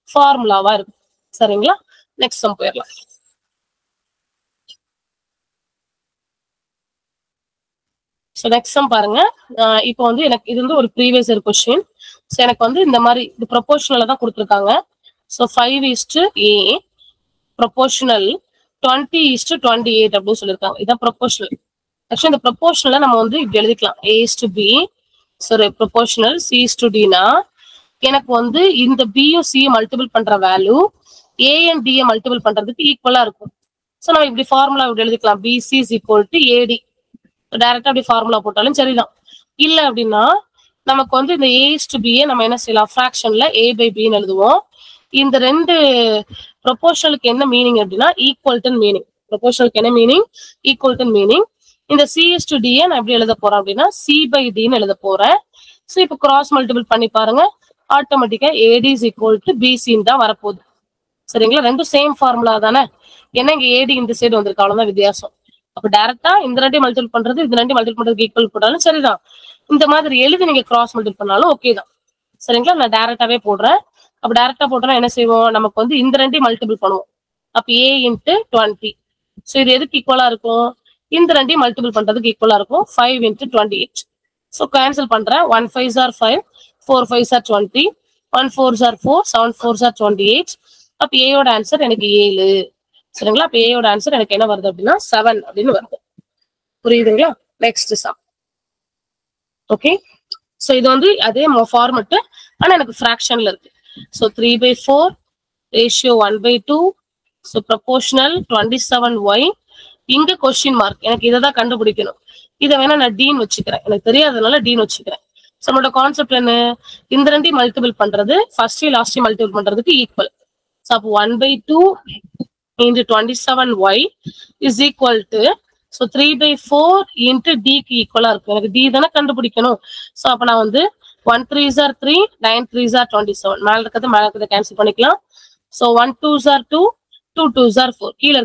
ஃபார்முலாவா இருக்கும். சரிங்களா? நெக்ஸ்ட் சம் போயிடலாம். சோ நெக்ஸ்ட் சம் பாருங்க. இப்போ வந்து எனக்கு இது வந்து ஒரு ப்ரீவியஸ் இயர் கொஸ்டின். சோ எனக்கு வந்து இந்த மாதிரி இது ப்ரொபோர்ஷனலா தான் கொடுத்துருக்காங்க. சோ 5:A ப்ரொபோர்ஷனல் 20:28 அப்படின்னு சொல்லியிருக்காங்க. இதான் ப்ரொபோர்ஷனல். ஆக்சுவலி இந்த ப்ரொபோர்ஷனல நம்ம வந்து இப்படி எழுதிக்கலாம். A:B. ஸோ ப்ரொபோர்ஷனல் C:D னா எனக்கு வந்து இந்த பியும் சி மல்டிபிள் பண்ற value A and D multiple பண்றதுக்கு ஈக்குவலா இருக்கும். ஸோ நம்ம இப்படி ஃபார்முலா இப்படி எழுதிக்கலாம். BC is equal to AD. டைரக்டா அப்படி ஃபார்முலா போட்டாலும் சரிதான். இல்ல அப்படின்னா நமக்கு வந்து இந்த A:B நம்ம என்ன செய்யலாம்? ஃபிராக்ஷன்ல A/Bன்னு எழுதுவோம். இந்த ரெண்டு ப்ரொபோர்ஷனலுக்கு என்ன மீனிங் அப்படின்னா ஈக்குவல்டன் மீனிங். ப்ரொபோர்ஷனலுக்கு என்ன மீனிங்? ஈக்குவல்டன் மீனிங். இந்த C:D நான் எப்படி எழுத போறேன் அப்படின்னா C/Dன்னு எழுத போறேன். ஸோ இப்போ கிராஸ் மல்டிபிள் பண்ணி பாருங்க. ஆட்டோமேட்டிக்கா AD is equal to BCன்னு தான் வரப்போகுது. சரிங்களா? ரெண்டும் சேம் ஃபார்முலா தானே. ஏன்னா இங்க AD இந்த சைடு வந்திருக்கு, அவ்வளவுதான் வித்தியாசம். அப்ப டைரக்டா இந்த ரெண்டையும் மல்டிபிள் பண்றது இந்த ரெண்டையும் மல்டிபிள் பண்றதுக்கு ஈக்குவல் போட்டாலும் சரிதான். இந்த மாதிரி எழுதி நீங்க கிராஸ் மல்டிபிள் பண்ணாலும் ஓகே தான். சரிங்களா? நான் டைரக்டாவே போடுறேன். அப்ப டைரக்டா போட்டோம்னா என்ன செய்வோம், நமக்கு வந்து இந்த ரெண்டையும் மல்டிபிள் பண்ணுவோம். அப்ப a into 20. ஸோ இது எதுக்கு ஈக்குவலா இருக்கும், இந்த ரெண்டையும் மல்டிபிள் பண்றதுக்கு ஈக்குவலா இருக்கும். 5 into 28. ஸோ கேன்சல் பண்றேன். 1 5s are 5, 4 5s are 20, 1 4s are 4, 7 4s are 28. அப்ப a யோட ஆன்சர் எனக்கு 7. சரிங்களா? அப்ப a யோட ஆன்சர் எனக்கு என்ன வருது அப்படின்னா 7 அப்படின்னு வருது. புரியுதுங்களா? Next sum. ஓகே, சோ இது வந்து அதே ஃபார்மட், ஆனா எனக்கு ஃபிராக்ஷன்ல இருக்கு. So 3/4 ratio 1/2. So proportional 27y. இங்க கொஸ்டின் மார்க், எனக்கு இதை தான் கண்டுபிடிக்கணும். இதை வேணா நான் டீன் வச்சுக்கிறேன், எனக்கு தெரியாதனால டீன் வச்சுக்கிறேன். ஸோ நம்மளோட கான்செப்ட் என்ன, இந்த ரெண்டையும் மல்டிபிள் பண்றது ஃபர்ஸ்ட் லாஸ்ட் மல்டிபிள் பண்றதுக்கு ஈக்குவல். ஸோ அப்போ 1/2 into 27y is equal to, so 3/4 into d க்கு ஈக்குவலா இருக்கும். எனக்கு d தானே கண்டுபிடிக்கணும். சோ அப்ப நான் வந்து 1 3s are 3, 9 3s are 27. மேல இருக்கிறத கேன்சல் பண்ணிக்கலாம். So 1 2s are 2, 2 2s are 4. கீழ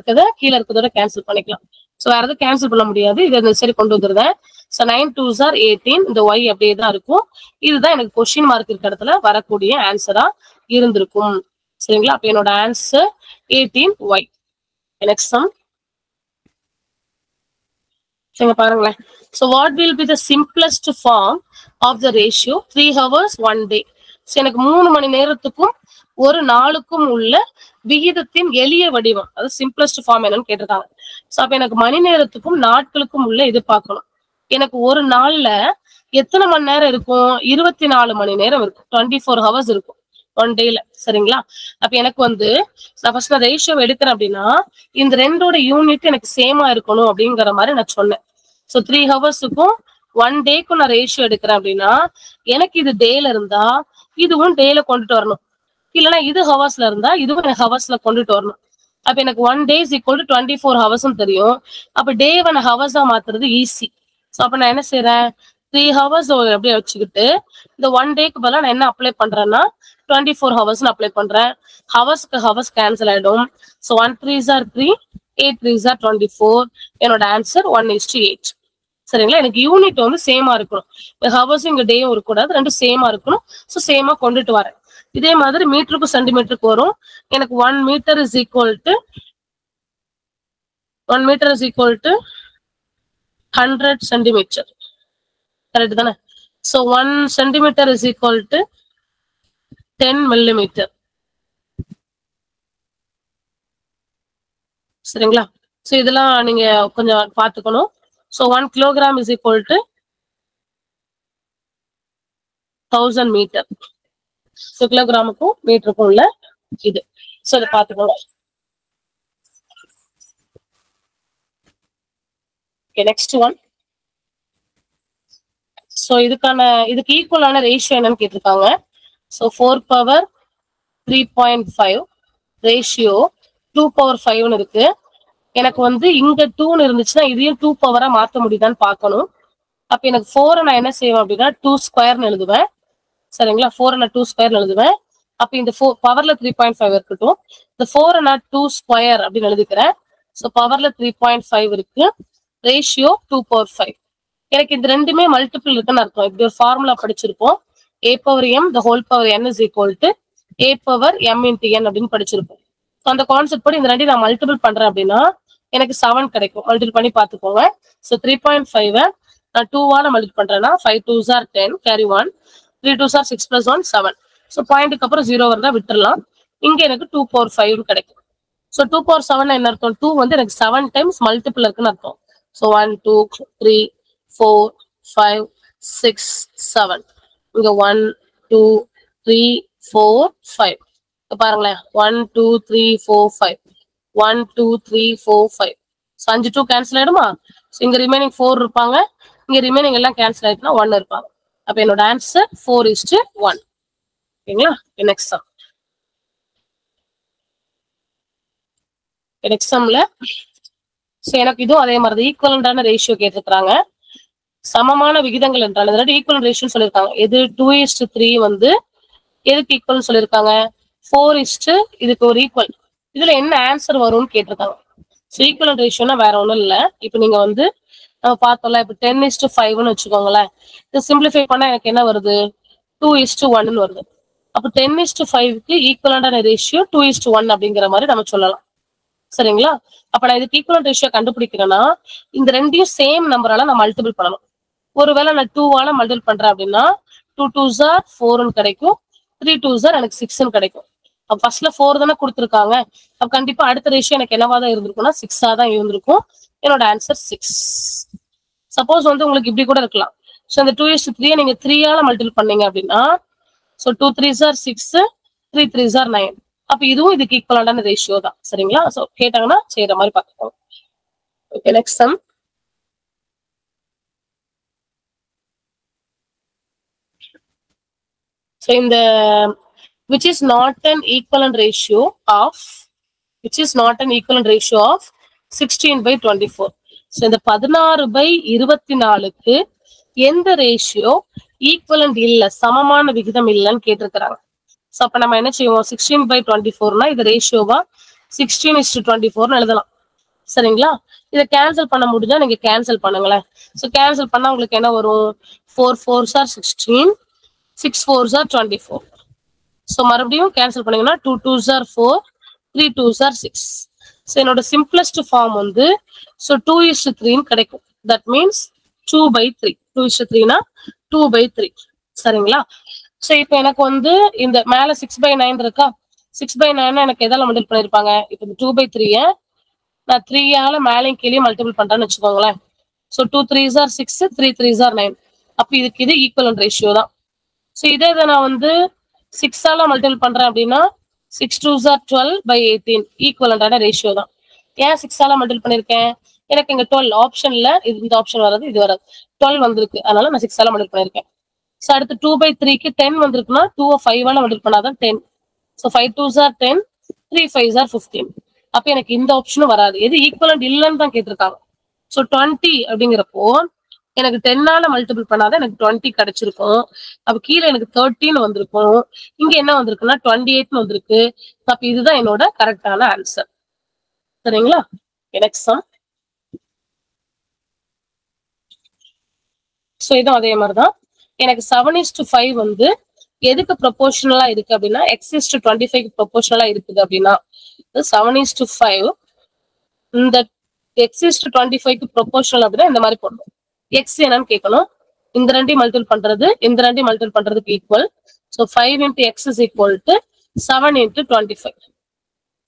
இருக்கிறதோட கேன்சல் பண்ணிக்கலாம். சோ வேற எதுவும் கேன்சல் பண்ண முடியாது, இதை இந்த சரி கொண்டு வந்துருந்தேன். So 9 2s are 18. இந்த y அப்படியே தான் இருக்கும். இதுதான் எனக்கு கொஸ்டின் மார்க் இருக்க இடத்துல வரக்கூடிய ஆன்சரா இருந்திருக்கும். சரிங்களா? அப்ப என்னோட ஆன்சர் 18y. Next sum. சரிங்க, பாருங்களேன். So what will be the simplest form of the ratio 3 hours 1 day? So எனக்கு 3 மணி நேரத்துக்கும் ஒரு நாளுக்கும் உள்ள விகிதத்தின் எளிய வடிவம், அது சிம்பிளஸ்ட் ஃபார்ம் என்னன்னு கேட்டிருக்காங்க. சோ அப்ப எனக்கு மணி நேரத்துக்கும் நாட்களுக்கும் உள்ள இது பார்க்கணும். எனக்கு ஒரு நாள்ல எத்தனை மணி நேரம் இருக்கும், 24 மணி நேரம் இருக்கும். 24 hours இருக்கும் ஒன் டேல. சரிங்களா? அப்ப எனக்கு வந்து ஃபர்ஸ்ட் நான் ரேஷியோ எடுக்கிறேன் அப்படின்னா இந்த ரெண்டோட யூனிட் எனக்கு சேமா இருக்கணும் அப்படிங்கிற மாதிரி நான் சொன்னேன். சோ 3 ஹவர்ஸுக்கும் 1 டேக்கும் நான் ரேஷியோ எடுக்கிறேன் அப்படின்னா எனக்கு இது டேல இருந்தா இதுவும் டேல கொண்டுட்டு வரணும், இல்லைன்னா இது ஹவர்ஸ்ல இருந்தா இதுவும் எனக்கு ஹவர்ஸ்ல கொண்டுட்டு வரணும். அப்ப எனக்கு 1 day is equal to 24 hours தெரியும். அப்ப டே 1 ஹவர்ஸா மாத்துறது ஈஸி. சோ அப்ப நான் என்ன செய்யறேன், 3 hours அப்படியே வச்சுக்கிட்டு இந்த 1 டேக்கு பதிலா நான் என்ன அப்ளை பண்றேன்னா 24 hours அப்ளை பண்றேன். ஹவர்ஸ்க்கு ஹவர்ஸ் கேன்சல் ஆயிடும். So 1 3s are 3, 8 3s are 24. என்னோட ஆன்சர் 1:8. சரிங்களா? எனக்கு யூனிட் வந்து சேமா இருக்கணும். ஹவர்ஸும் இங்க டேயும் இருக்கக்கூடாது, ரெண்டும் சேமா இருக்கணும். சோ சேமா கொண்டுட்டு வரேன். இதே மாதிரி மீட்டருக்கும் சென்டிமீட்டருக்கு வரும். எனக்கு 1 meter is equal to 100 centimeter. Correct தானே? So 1 centimeter is equal to 10 millimeter. சரிங்களா? சோ இதெல்லாம் நீங்க கொஞ்சம் பாத்துக்கணும். So 1 kilogram is equal to 1000 meter. So கிலோகிராமுக்கும் மீட்டருக்கும் உள்ள இது. சோ இதை பாத்துக்கோங்க. Next one. சோ இதுக்கு ஈக்குவலான ரேஷியோ என்னன்னு கேட்டிருக்காங்க. சோ 4 power 3.5 ரேஷியோ 2 power 5 இருக்கு. எனக்கு வந்து இங்க 2 இருந்துச்சுன்னா இதையும் 2 power மாத்த முடியுதான்னு பாக்கணும். அப்ப எனக்கு 4 நான் என்ன செய்வேன் அப்படின்னா 2 square எழுதுவேன். சரிங்களா? 4 நான் 2 square எழுதுவேன். அப்ப இந்த பவர்ல 3.5 இருக்கட்டும். இந்த 4 நான் 2 square அப்படின்னு எழுதிக்கிறேன். சோ பவர்ல 3.5 இருக்கு. Ratio 2 power 5. எனக்கு இந்த ரெண்டுமே மல்டிபிள் இருக்குன்னு அர்த்தம். இப்படி ஒரு ஃபார்முலா படிச்சிருப்போம். a power m the whole power n is equal to a power m into n அப்படின்னு படிச்சிருப்போம். ஸோ அந்த கான்செப்ட் படி இந்த ரெண்டையும் நான் மல்டிபிள் பண்றேன் அப்படின்னா எனக்கு 7 கிடைக்கும். மல்டிபிள் பண்ணி பார்த்துக்கோங்க. ஸோ 3.5 நான் 2 மல்டிபிள் பண்றேன்னா 5 2s are 10 carry 1, 3 2s are 6 plus 1 7. So பாயிண்ட்டுக்கு அப்புறம் 0 வரதா விட்டுறலாம். இங்க எனக்கு 2 power 5 கிடைக்கும். ஸோ 2 power 7 என்ன அர்த்தம், 2 வந்து எனக்கு 7 times மல்டிபிள் இருக்குன்னு அர்த்தம். ஸோ 1 2 3 4 5 6 7. இங்க 1 2 3 4 5. பாருங்களேன் 1 2 3 4 5 1 2 3 4 5. ஸோ 5 2 கேன்சல் ஆயிடுமா? ஸோ இங்க ரிமைனிங் 4 இருப்பாங்க, இங்க ரிமைனிங் எல்லாம் கேன்சல் ஆயிடுச்சுன்னா 1 இருப்பாங்க. அப்ப என்னோட ஆன்சர் 4:1. ஓகேங்களா? Next sum. நெக்ஸ்ட் சம்ல எனக்கு இதுவும் அதே மாதிரி ஈக்குவலண்டான ரேஷியோ கேட்டிருக்காங்க. சமமான விகிதங்கள் என்றால் அதாவது ஈக்குவல் ரேஷியோ சொல்லியிருக்காங்க. எது 2:3 வந்து எதுக்கு ஈக்குவல் சொல்லியிருக்காங்க, 4 இதுக்கு ஒரு ஈக்குவல். இதுல என்ன ஆன்சர் வரும்னு கேட்டிருக்காங்க. ஸோ ஈக்குவலன்ட் ரேஷியோனா வேற ஒன்றும் இல்லை. இப்போ நீங்க வந்து நம்ம பார்த்தோம்ல, இப்போ 10:5ன்னு வச்சுக்கோங்களேன். இதை சிம்பிளிஃபை பண்ணா எனக்கு என்ன வருது? 2:1 வருது. அப்போ 10:5க்கு ஈக்குவலண்டான ரேஷியோ 2:1 அப்படிங்கிற மாதிரி நம்ம சொல்லலாம். சரிங்களா? அப்ப நான் இதுக்கு ஈக்குவலன்ட் ரேஷியோ கண்டுபிடிக்கிறேன்னா இந்த ரெண்டையும் சேம் நம்பரால நான் மல்டிபிள் பண்ணணும். ஒருவேளை நான் 2ஆல மல்டிபிள் பண்றேன் அப்படின்னா 2 2s are 4ன்னு கிடைக்கும், 3 2s are எனக்கு 6ன்னு கிடைக்கும். அப்ப ஃபர்ஸ்ட்ல 4 தானே கொடுத்துருக்காங்க. அப்ப கண்டிப்பா அடுத்த ரேஷியோ எனக்கு என்னவா தான் இருந்திருக்கும்னா 6ஆ தான் இருந்திருக்கும். என்னோட ஆன்சர் 6. சப்போஸ் வந்து உங்களுக்கு இப்படி கூட இருக்கலாம். ஸோ இந்த 2:3 நீங்க 3ஆல மல்டிபிள் பண்ணீங்க அப்படின்னா so 2 3s are 6, 3 3s are 9. அப்ப இதுவும் இதுக்கு ஈக்குவலான ரேஷியோ தான். சரிங்களா? சோ கேட்டாங்கன்னா செய்யற மாதிரி பார்த்துக்கோங்க. Okay, next sum. So in the which is not an equivalent ratio of 16/24. So இந்த 16/24க்கு எந்த ரேஷியோ ஈக்குவலண்ட் இல்ல, சமமான விகிதம் இல்லைன்னு கேட்டிருக்கிறாங்க. ஸோ அப்ப நம்ம என்ன செய்வோம்? 16/24னா இது ரேஷியோவா 16:24ன்னு எழுதலாம். சரிங்களா? இதை கேன்சல் பண்ண முடிஞ்சா நீங்க கேன்சல் பண்ணுங்களேன். ஸோ கேன்சல் பண்ணா உங்களுக்கு என்ன வரும்? 4 4s are 16, 6 4s are 24. So மறுபடியும் கேன்சல் பண்ணீங்கன்னா 2 2s are 4, 3 2s are 6. So என்னோட சிம்பிளஸ்ட் ஃபார்ம் வந்து ஸோ 2:3ன்னு கிடைக்கும். That means 2/3. 2:3னா 2/3. சரிங்களா? ஸோ இப்போ எனக்கு வந்து இந்த மேல 6/9 இருக்கா? 6/9 எனக்கு எதால மல்டிபிள் பண்ணிருப்பாங்க? இப்போ இந்த 2/3 நான் 3ஆல மேலையும் கீழே மல்டிபிள் பண்றேன்னு வச்சுக்கோங்களேன். So 2 3s are 6, 3 3s are 9. அப்ப இதுக்கு இது ஈக்குவலன்ட் ரேஷியோ தான். ஸோ இதே இதை நான் வந்து 6ஆல மல்டிபிள் பண்றேன் அப்படின்னா 6 2s are 12/18 ஈக்குவலண்டான ரேஷியோ தான். ஏன் 6ஆல மல்டிபிள் பண்ணிருக்கேன்? எனக்கு இங்க 12 ஆப்ஷன்ல இந்த ஆப்ஷன் வராது, இது வராது. 12 வந்திருக்கு, அதனால நான் 6ஆல மல்டிபிள் பண்ணிருக்கேன். ஸோ அடுத்து 2/3க்கு 10 வந்திருக்குன்னா 2 5ஆல மல்டிபிள் பண்ணாதான் 10. So 5 2s are 10, 3 5s are 15. அப்ப எனக்கு இந்த ஆப்ஷனும் வராது. எது ஈக்குவலண்ட் இல்லைன்னு தான் கேட்டிருக்காங்க. ஸோ 20 அப்படிங்கிறப்போ எனக்கு 10ஆல மல்டிபிள் பண்ணாதான் எனக்கு 20 கிடைச்சிருக்கும். அப்ப கீழே எனக்கு 13 வந்திருக்கும். இங்க என்ன வந்திருக்குன்னா 28 வந்திருக்கு. அப்ப இதுதான் என்னோட கரெக்டான ஆன்சர். சரிங்களா? Next sum. ஸோ இதுவும் அதே மாதிரிதான். எனக்கு 7:5 வந்து எதுக்கு ப்ரொபோர்ஷனலா இருக்கு அப்படின்னா x:25க்கு ப்ரொபோர்ஷனலா இருக்குது அப்படின்னா 7:5 இந்த x:25க்கு ப்ரொபோர்ஷனல் அப்படின்னா இந்த மாதிரி போடணும். எக்ஸ் என்னன்னு கேட்கணும். இந்த ரெண்டையும் மல்டிபிள் பண்றது இந்த ரெண்டையும் மல்டிபிள் பண்றதுக்கு equal. So 5 × x is equal to 7 × 25.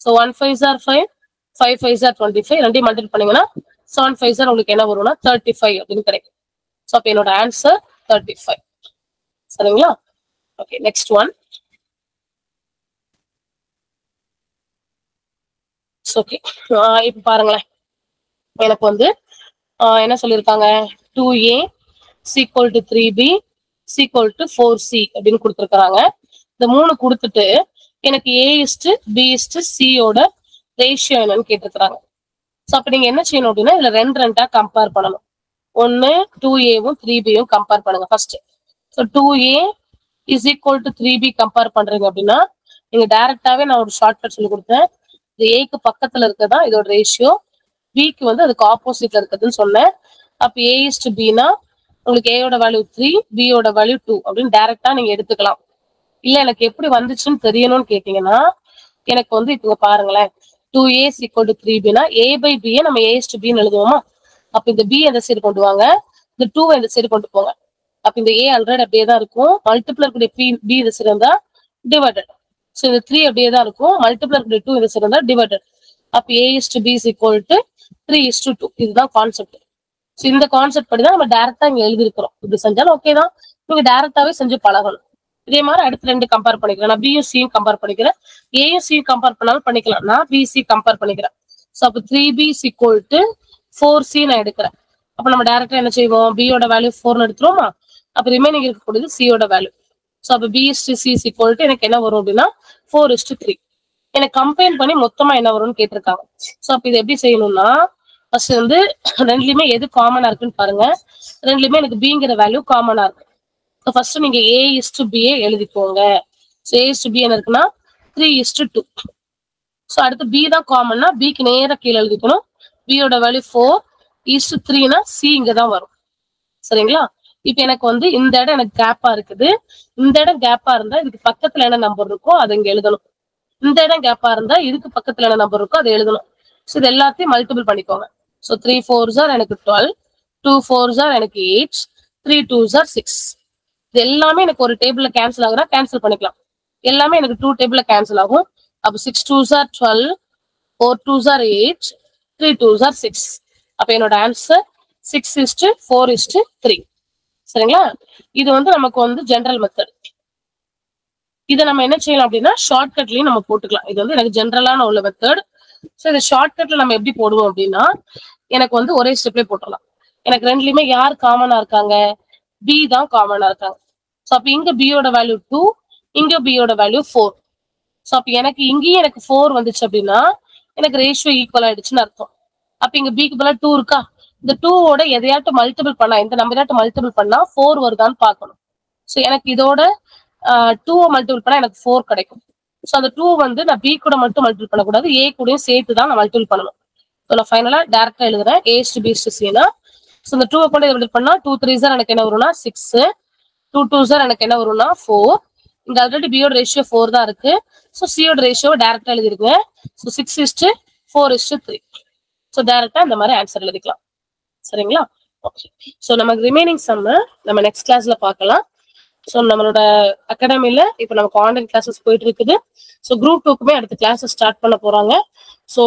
So 1 5s are 5, 5 5s are 25. ரெண்டையும் மல்டிபிள் பண்ணீங்கன்னா 7 5s are உங்களுக்கு என்ன வரும்னா 35 அப்படின்னு கிடைக்கும். ஸோ அப்ப என்னோட ஆன்சர் 35. சரிங்களா? Okay, next one. ஓகே, இப்ப பாருங்களேன். எனக்கு வந்து என்ன சொல்லியிருக்காங்க? 2a = 3b = 4c அப்படின்னு கொடுத்துருக்காங்க. இந்த 3 கொடுத்துட்டு எனக்கு a:b:c ரேஷியோ என்னன்னு கேட்டிருக்கிறாங்க. ஸோ அப்ப நீங்க என்ன செய்யணும் அப்படின்னா இதுல 2 கம்பேர் பண்ணணும். ஒன்னு 2aவும் 3bயும் கம்பேர் பண்ணுங்க first. So 2a is equal to 3b compare பண்றீங்க அப்படின்னா நீங்க டைரக்டாவே நான் ஒரு ஷார்ட்கட் சொல்லி கொடுத்தேன். இது ஏக்கு பக்கத்துல இருக்கதான் இதோட ரேஷியோ, பிக்கு வந்து அதுக்கு ஆப்போசிட்ல இருக்குதுன்னு சொன்னேன். அப்ப a:b உங்களுக்கு a யோட வேல்யூ 3, b யோட வேல்யூ 2 அப்படின்னு டைரக்டா நீங்க எடுத்துக்கலாம். இல்ல எனக்கு எப்படி வந்துச்சுன்னு தெரியணும்னு கேட்டீங்கன்னா எனக்கு வந்து இப்போ பாருங்களேன், 2a = 3b a/b நம்ம a:b எழுதுவோமா? அப்ப இந்த b அந்த சைடு கொண்டு வாங்க, இந்த 2 இந்த சைடு கொண்டு போங்க. அப்ப இந்த a 100 அப்படியே தான் இருக்கும். மல்டிபிளர் கூடிய b இந்த சைடு இருந்தா டிவைடட். ஸோ இந்த 3 அப்படியே தான் இருக்கும். மல்டிபிளர் கூடிய 2 இந்த சைடு இருந்தா டிவைடட். அப்ப a:b = 3:2. இதுதான் கான்செப்ட். ஸோ இந்த கான்செப்ட் படி தான் நம்ம டைரக்டா இங்க எழுதிருக்கிறோம். இப்படி செஞ்சாலும் ஓகே தான், நீங்க டைரக்டாவே செஞ்சு பழகணும். இதே மாதிரி அடுத்து 2 கம்பேர் பண்ணிக்கிறேன். நான் பியும் சியும் கம்பேர் பண்ணிக்கிறேன், ஏயும் சியும் கம்பேர் பண்ணாலும் பண்ணிக்கலாம். நான் பிசி கம்பேர் பண்ணிக்கிறேன். ஸோ அப்போ 3b = 4c நான் எடுக்கிறேன். அப்ப நம்ம டைரக்டா என்ன செய்வோம்? b யோட வேல்யூ 4ன்னு எடுத்துருவோமா? அப்ப ரிமைனிங் இருக்கக்கூடியது c யோட வேல்யூ. ஸோ அப்ப b:c = எனக்கு என்ன வரும் அப்படின்னா 4:3. எனக்கு கம்பைன் பண்ணி மொத்தமா என்ன வரும்னு கேட்டிருக்காங்க. ஸோ அப்ப இது எப்படி செய்யணும்னா ஃபர்ஸ்ட் வந்து ரெண்டுலயுமே எது காமனா இருக்குன்னு பாருங்க. ரெண்டுலயுமே எனக்கு பிங்கிற வேல்யூ காமனா இருக்கு. ஸோ ஃபர்ஸ்ட் நீங்க a:b எழுதிக்கோங்க. ஸோ a:b என்ன இருக்குன்னா 3:2. ஸோ அடுத்து b தான் காமன்னா பிக்கு நேர கீழே எழுதிக்கணும். b யோட வேல்யூ 4:3னா c இங்க தான் வரும். சரிங்களா? இப்ப எனக்கு வந்து இந்த இடம் எனக்கு கேப்பா இருக்குது. இந்த இடம் கேப்பா இருந்தா இதுக்கு பக்கத்துல என்ன நம்பர் இருக்கோ அதை இங்க எழுதணும். இந்த இடம் கேப்பா இருந்தா இதுக்கு பக்கத்துல என்ன நம்பர் இருக்கோ அதை எழுதணும். ஸோ இது எல்லாத்தையும் மல்டிபிள் பண்ணிக்கோங்க. ஸோ 3 4s are எனக்கு 12, 2 4s are எனக்கு 8, 3 2s are 6. இது எல்லாமே எனக்கு ஒரு டேபிள்ல கேன்சல் ஆகுறா, கேன்சல் பண்ணிக்கலாம். எல்லாமே எனக்கு 2 டேபிள்ல கேன்சல் ஆகும். அப்போ 6 2s are 12, 4 2s are 8, 3 2s are 6. அப்ப என்னோட ஆன்சர் 6:4:3. சரிங்களா? இது வந்து நமக்கு வந்து ஜெனரல் மெத்தட். இதை நம்ம என்ன செய்யலாம் அப்படின்னா ஷார்ட்கட்லயும் நம்ம போட்டுக்கலாம். இது வந்து எனக்கு ஜென்ரலான உள்ள மெத்தட். ஸோ இந்த ஷார்ட்கட்ல நம்ம எப்படி போடுவோம் அப்படின்னா எனக்கு வந்து ஒரே ஸ்டெப்லேயே போட்டுடலாம். எனக்கு ரெண்டுலயுமே யார் காமனா இருக்காங்க? பி தான் காமனா இருக்காங்க. ஸோ அப்ப இங்க பியோட வேல்யூ 2, இங்க பியோட வேல்யூ 4. ஸோ அப்ப எனக்கு இங்கேயும் எனக்கு 4 வந்துச்சு அப்படின்னா எனக்கு ரேஷியோ ஈக்குவல் ஆயிடுச்சுன்னு அர்த்தம். அப்ப இங்க பிக்கு பதிலா 2 இருக்கா? இந்த 2வோட எதையாட்டும் மல்டிபிள் பண்ணா, இந்த நம்பராட்டும் மல்டிபிள் பண்ணா 4 வருதான்னு பார்க்கணும். ஸோ எனக்கு இதோட 2 மல்டிபிள் பண்ணா எனக்கு 4 கிடைக்கும். ஸோ அந்த 2 வந்து நான் பி கூட மட்டும் மல்டிபிள் பண்ணக்கூடாது, ஏ கூடயும் சேர்த்து தான் நான் மல்டிபிள் பண்ணணும். ஸோ நான் ஃபைனலா டேரக்டா எழுதுறேன் A/B/Cனா. ஸோ இந்த 2 கொண்டு மல்டிபிள் பண்ணா 2 3s எனக்கு என்ன வரும்னா 6, 2 2s எனக்கு என்ன வரும்னா 4. இங்க ஆல்ரெடி பியோட ரேஷியோ 4 தான் இருக்கு. ஸோ சியோட ரேஷியோ டேரக்டா எழுதிருக்கேன். ஸோ 6:4:3. ஸோ டேரக்டா இந்த மாதிரி ஆன்சர் எழுதிக்கலாம். சரிங்களா? ஓகே. ஸோ நமக்கு ரிமைனிங் சம்ம நம்ம நெக்ஸ்ட் கிளாஸ்ல பார்க்கலாம். ஸோ நம்மளோட அகாடமில இப்போ நமக்கு ஆன்லைன் கிளாஸஸ் போயிட்டு இருக்குது. ஸோ குரூப் 2க்குமே அடுத்த கிளாஸஸ் ஸ்டார்ட் பண்ண போறாங்க. ஸோ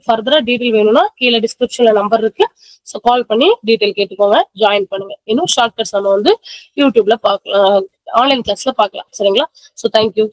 ஃபர்தரா டீட்டெயில் வேணும்னா கீழே டிஸ்கிரிப்ஷன்ல நம்பர் இருக்கு. ஸோ கால் பண்ணி டீட்டெயில் கேட்டுக்கோங்க, ஜாயின் பண்ணுங்க. இன்னும் ஷார்ட்கட்ஸ் நம்ம வந்து யூடியூப்ல பார்க்கலாம், ஆன்லைன் கிளாஸ்ல பார்க்கலாம். சரிங்களா? So thank you.